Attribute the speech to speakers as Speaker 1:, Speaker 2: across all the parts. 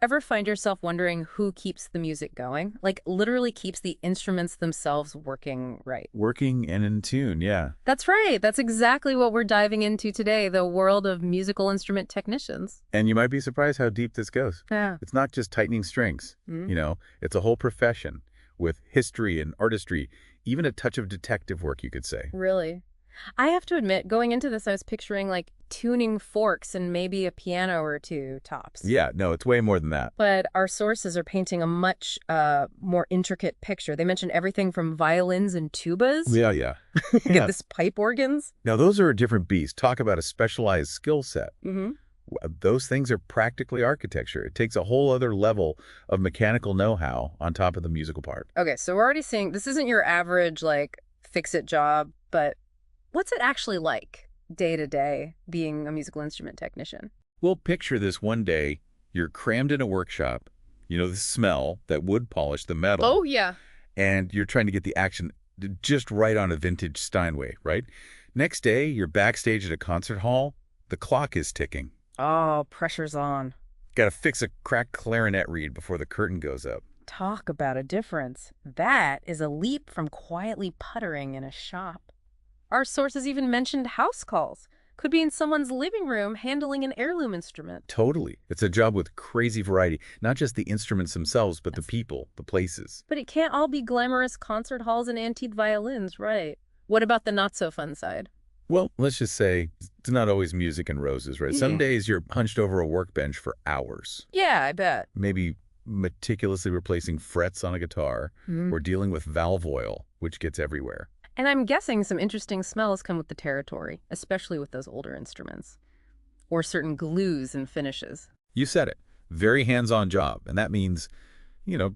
Speaker 1: Ever find yourself wondering who keeps the music going? Like, literally keeps the instruments themselves working right.
Speaker 2: Working and in tune, yeah.
Speaker 1: That's right. That's exactly what we're diving into today, the world of musical instrument technicians.
Speaker 2: And you might be surprised how deep this goes.
Speaker 1: Yeah.
Speaker 2: It's not just tightening strings,
Speaker 1: Mm,
Speaker 2: it's a whole profession with history and artistry, even a touch of detective work, you could say.
Speaker 1: really. I have to admit, going into this, I was picturing like tuning forks and maybe a piano or two tops.
Speaker 2: Yeah, no, it's way more than that.
Speaker 1: But our sources are painting a much more intricate picture. They mentioned everything from violins and tubas.
Speaker 2: Yeah, yeah.
Speaker 1: Get
Speaker 2: Yeah.
Speaker 1: this pipe organs.
Speaker 2: Now, those are a different beast. Talk about a specialized skill set.
Speaker 1: Hmm.
Speaker 2: Those things are practically architecture. It takes a whole other level of mechanical know-how on top of the musical part.
Speaker 1: Okay, so we're already seeing this isn't your average like fix-it job, but what's it actually like day to day being a musical instrument technician?
Speaker 2: Well, picture this one day, you're crammed in a workshop, the smell, that wood polish, the metal,
Speaker 1: Oh, yeah.
Speaker 2: and you're trying to get the action just right on a vintage Steinway, right? Next day, you're backstage at a concert hall. The clock is ticking.
Speaker 1: Oh, pressure's on.
Speaker 2: Got to fix a cracked clarinet reed before the curtain goes up.
Speaker 1: Talk about a difference. That is a leap from quietly puttering in a shop. Our sources even mentioned house calls. Could be in someone's living room handling an heirloom instrument.
Speaker 2: Totally. It's a job with crazy variety, not just the instruments themselves, but the people, the places.
Speaker 1: But it can't all be glamorous concert halls and antique violins, right? What about the not-so-fun side?
Speaker 2: Well, let's just say it's not always music and roses, right? Some
Speaker 1: Yeah.
Speaker 2: days you're hunched over a workbench for hours,
Speaker 1: Yeah, I bet.
Speaker 2: maybe meticulously replacing frets on a guitar
Speaker 1: Mm.
Speaker 2: or dealing with valve oil, which gets everywhere.
Speaker 1: And I'm guessing some interesting smells come with the territory, especially with those older instruments, or certain glues and finishes.
Speaker 2: You said it. Very hands-on job. And that means,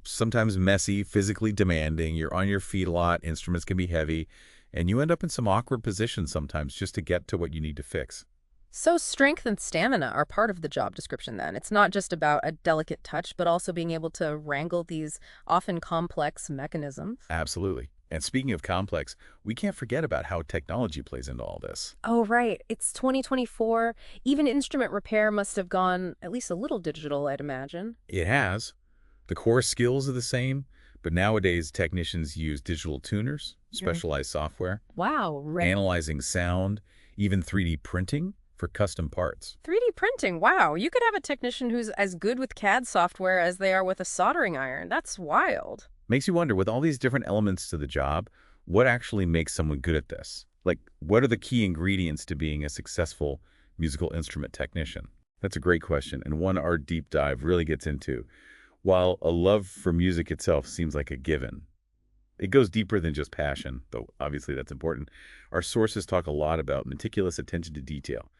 Speaker 2: sometimes messy, physically demanding. You're on your feet a lot. Instruments can be heavy. And you end up in some awkward positions sometimes just to get to what you need to fix.
Speaker 1: So strength and stamina are part of the job description then. It's not just about a delicate touch, but also being able to wrangle these often complex mechanisms.
Speaker 2: Absolutely. And speaking of complex, we can't forget about how technology plays into all this.
Speaker 1: Oh, right. It's 2024. Even instrument repair must have gone at least a little digital, I'd imagine.
Speaker 2: It has. The core skills are the same, but nowadays technicians use digital tuners, specialized software,
Speaker 1: Wow,
Speaker 2: analyzing sound, even 3D printing for custom parts.
Speaker 1: 3D printing. Wow, you could have a technician who's as good with CAD software as they are with a soldering iron. That's wild.
Speaker 2: Makes you wonder, with all these different elements to the job, what actually makes someone good at this? Like, what are the key ingredients to being a successful musical instrument technician? That's a great question, and one our deep dive really gets into. While a love for music itself seems like a given, it goes deeper than just passion, though obviously that's important. Our sources talk a lot about meticulous attention to detail.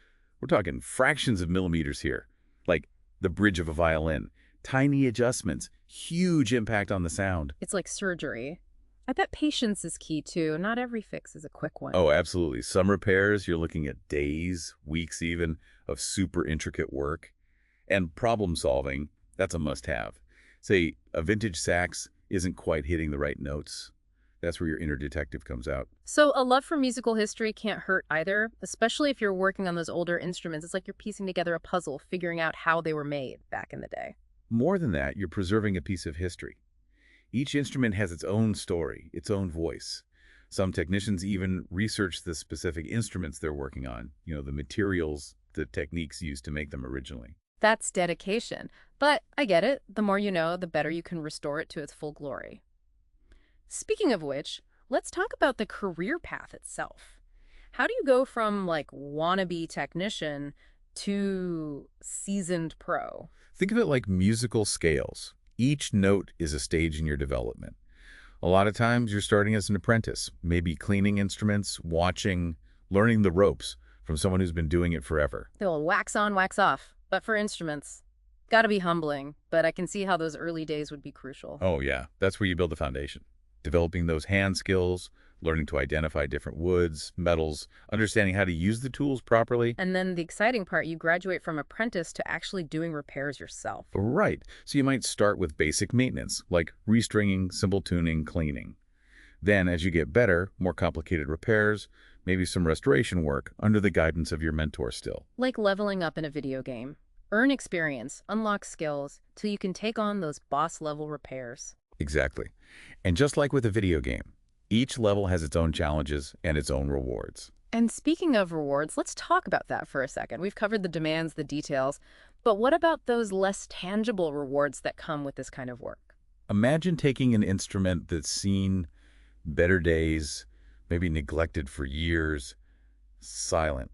Speaker 2: We're talking fractions of millimeters here, like the bridge of a violin. Tiny adjustments, huge impact on the sound.
Speaker 1: It's like surgery. I bet patience is key too. Not every fix is a quick one.
Speaker 2: Oh, absolutely. Some repairs, you're looking at days, weeks even, of super intricate work. And problem solving, that's a must-have. Say, a vintage sax isn't quite hitting the right notes. That's where your inner detective comes out.
Speaker 1: So a love for musical history can't hurt either, especially if you're working on those older instruments. It's like you're piecing together a puzzle, figuring out how they were made back in the day.
Speaker 2: More than that, you're preserving a piece of history. Each instrument has its own story, its own voice. Some technicians even research the specific instruments they're working on, the materials, the techniques used to make them originally.
Speaker 1: That's dedication. But I get it. The more you know, the better you can restore it to its full glory. Speaking of which, let's talk about the career path itself. How do you go from like wannabe technician to seasoned pro?
Speaker 2: Think of it like musical scales. Each note is a stage in your development. A lot of times you're starting as an apprentice, maybe cleaning instruments, watching, learning the ropes from someone who's been doing it forever.
Speaker 1: They'll wax on, wax off. But for instruments, gotta be humbling. But I can see how those early days would be crucial.
Speaker 2: Oh yeah, that's where you build the foundation. Developing those hand skills, learning to identify different woods, metals, understanding how to use the tools properly.
Speaker 1: And then the exciting part, you graduate from apprentice to actually doing repairs yourself.
Speaker 2: Right, so you might start with basic maintenance, like restringing, simple tuning, cleaning. Then, as you get better, more complicated repairs, maybe some restoration work under the guidance of your mentor still.
Speaker 1: Like leveling up in a video game. Earn experience, unlock skills, till you can take on those boss-level repairs.
Speaker 2: Exactly. And just like with a video game, each level has its own challenges and its own rewards.
Speaker 1: And speaking of rewards, let's talk about that for a second. We've covered the demands, the details, but what about those less tangible rewards that come with this kind of work?
Speaker 2: Imagine taking an instrument that's seen better days, maybe neglected for years, silent,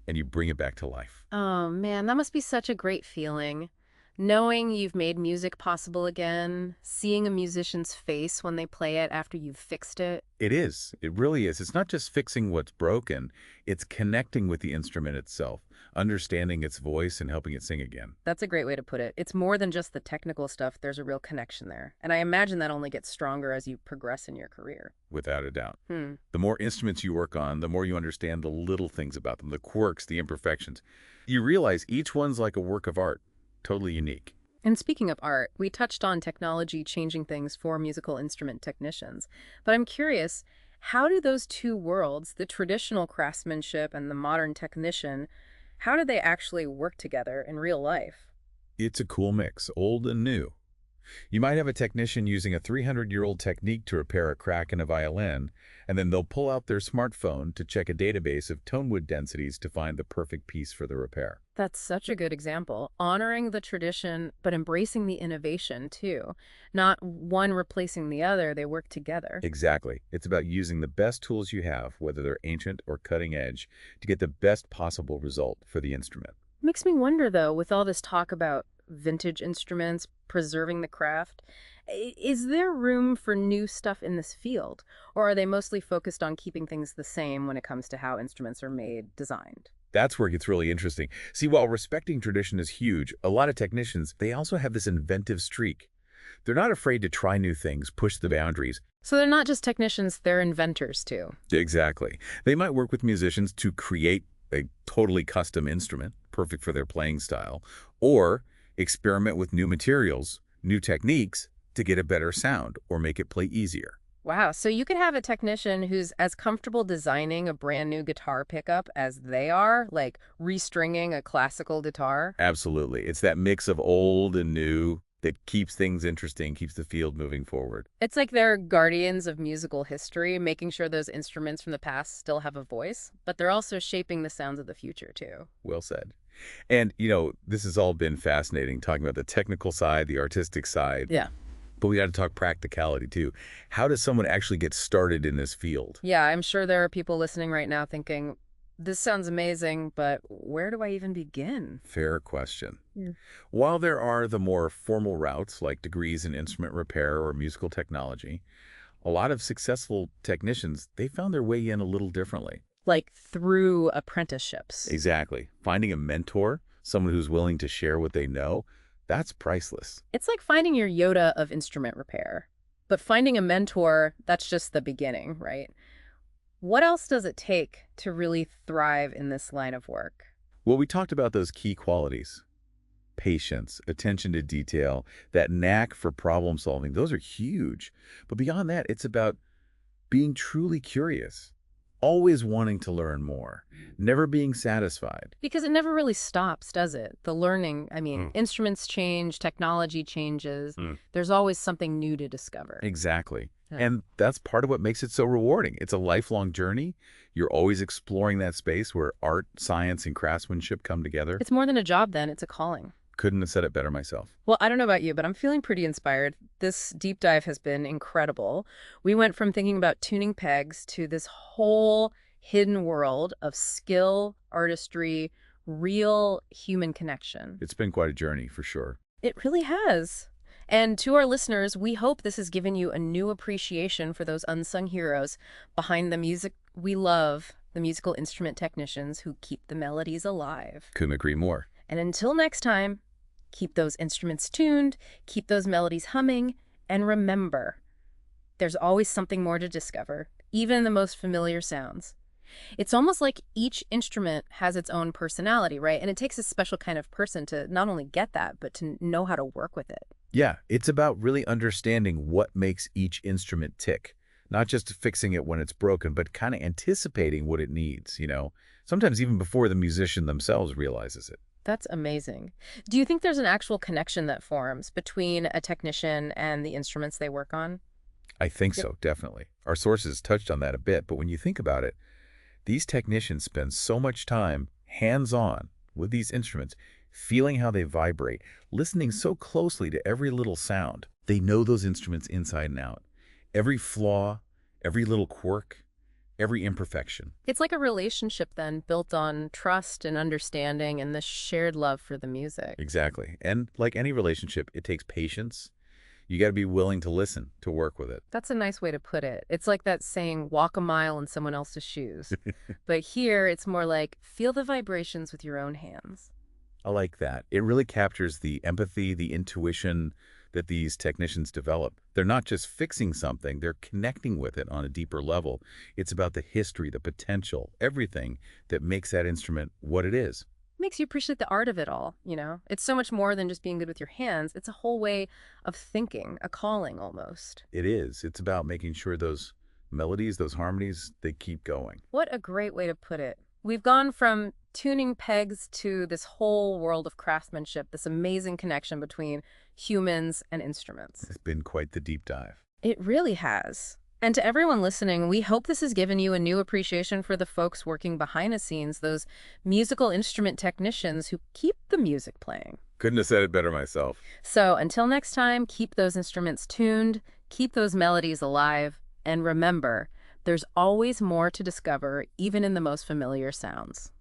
Speaker 2: and you bring it back to life.
Speaker 1: Oh man, that must be such a great feeling. Knowing you've made music possible again, seeing a musician's face when they play it after you've fixed it.
Speaker 2: It is. It really is. It's not just fixing what's broken. It's connecting with the instrument itself, understanding its voice and helping it sing again.
Speaker 1: That's a great way to put it. It's more than just the technical stuff, there's a real connection there. And I imagine that only gets stronger as you progress in your career.
Speaker 2: Without a doubt.
Speaker 1: Hmm.
Speaker 2: The more instruments you work on, the more you understand the little things about them, the quirks, the imperfections. You realize each one's like a work of art, totally unique.
Speaker 1: And speaking of art, we touched on technology changing things for musical instrument technicians. But I'm curious, how do those two worlds, the traditional craftsmanship and the modern technician, how do they actually work together in real life?
Speaker 2: It's a cool mix, old and new. You might have a technician using a 300-year-old technique to repair a crack in a violin, and then they'll pull out their smartphone to check a database of tone wood densities to find the perfect piece for the repair.
Speaker 1: That's such a good example. Honoring the tradition, but embracing the innovation too. Not one replacing the other, they work together.
Speaker 2: Exactly. It's about using the best tools you have, whether they're ancient or cutting edge, to get the best possible result for the instrument.
Speaker 1: Makes me wonder though, with all this talk about vintage instruments, preserving the craft, is there room for new stuff in this field? Or are they mostly focused on keeping things the same when it comes to how instruments are made, designed?
Speaker 2: That's where it gets really interesting. See, while respecting tradition is huge, a lot of technicians, they also have this inventive streak. They're not afraid to try new things, push the boundaries.
Speaker 1: So they're not just technicians, they're inventors too.
Speaker 2: Exactly. They might work with musicians to create a totally custom instrument, perfect for their playing style, or experiment with new materials, new techniques to get a better sound or make it play easier.
Speaker 1: Wow, so you could have a technician who's as comfortable designing a brand new guitar pickup as they are, like restringing a classical guitar.
Speaker 2: Absolutely. It's that mix of old and new that keeps things interesting, keeps the field moving forward.
Speaker 1: It's like they're guardians of musical history, making sure those instruments from the past still have a voice, but they're also shaping the sounds of the future too.
Speaker 2: Well said. And, this has all been fascinating, talking about the technical side, the artistic side.
Speaker 1: Yeah.
Speaker 2: But we got to talk practicality, too. How does someone actually get started in this field?
Speaker 1: Yeah, I'm sure there are people listening right now thinking, this sounds amazing, but where do I even begin?
Speaker 2: Fair question.
Speaker 1: Yeah.
Speaker 2: While there are the more formal routes, like degrees in instrument repair or musical technology, a lot of successful technicians, they found their way in a little differently.
Speaker 1: Like through apprenticeships.
Speaker 2: Exactly. Finding a mentor, someone who's willing to share what they know, that's priceless.
Speaker 1: It's like finding your Yoda of instrument repair. But finding a mentor, that's just the beginning, right? What else does it take to really thrive in this line of work?
Speaker 2: Well, we talked about those key qualities. Patience, attention to detail, that knack for problem solving, those are huge. But beyond that, it's about being truly curious, always wanting to learn more, never being satisfied.
Speaker 1: Because it never really stops, does it? The learning, instruments change, technology changes. There's always something new to discover.
Speaker 2: Exactly.
Speaker 1: Yeah.
Speaker 2: And that's part of what makes it so rewarding. It's a lifelong journey. You're always exploring that space where art, science, and craftsmanship come together.
Speaker 1: It's more than a job then, it's a calling.
Speaker 2: Couldn't have said it better myself.
Speaker 1: Well, I don't know about you, but I'm feeling pretty inspired. This deep dive has been incredible. We went from thinking about tuning pegs to this whole hidden world of skill, artistry, real human connection.
Speaker 2: It's been quite a journey, for sure.
Speaker 1: It really has. And to our listeners, we hope this has given you a new appreciation for those unsung heroes behind the music we love, the musical instrument technicians who keep the melodies alive.
Speaker 2: Couldn't agree more.
Speaker 1: And until next time, keep those instruments tuned, keep those melodies humming, and remember, there's always something more to discover, even in the most familiar sounds. It's almost like each instrument has its own personality, right? And it takes a special kind of person to not only get that, but to know how to work with it.
Speaker 2: Yeah, it's about really understanding what makes each instrument tick. Not just fixing it when it's broken, but kind of anticipating what it needs, Sometimes even before the musician themselves realizes it.
Speaker 1: That's amazing. Do you think there's an actual connection that forms between a technician and the instruments they work on?
Speaker 2: I think
Speaker 1: Yep.
Speaker 2: so, definitely. Our sources touched on that a bit, but when you think about it, these technicians spend so much time hands-on with these instruments, feeling how they vibrate, listening so closely to every little sound. They know those instruments inside and out. Every flaw, every little quirk, every imperfection.
Speaker 1: It's like a relationship then built on trust and understanding and this shared love for the music.
Speaker 2: Exactly. And like any relationship, it takes patience. You got to be willing to listen, to work with it.
Speaker 1: That's a nice way to put it. It's like that saying, walk a mile in someone else's shoes. But here, it's more like, feel the vibrations with your own hands.
Speaker 2: I like that. It really captures the empathy, the intuition that these technicians develop. They're not just fixing something, they're connecting with it on a deeper level. It's about the history, the potential, everything that makes that instrument what it is.
Speaker 1: Makes you appreciate the art of it all, you know? It's so much more than just being good with your hands. It's a whole way of thinking, a calling almost.
Speaker 2: It is. It's about making sure those melodies, those harmonies, they keep going.
Speaker 1: What a great way to put it. We've gone from tuning pegs to this whole world of craftsmanship, this amazing connection between humans and instruments.
Speaker 2: It's been quite the deep dive.
Speaker 1: It really has. And to everyone listening, we hope this has given you a new appreciation for the folks working behind the scenes, those musical instrument technicians who keep the music playing.
Speaker 2: Couldn't have said it better myself.
Speaker 1: So until next time, keep those instruments tuned, keep those melodies alive, and remember, there's always more to discover, even in the most familiar sounds.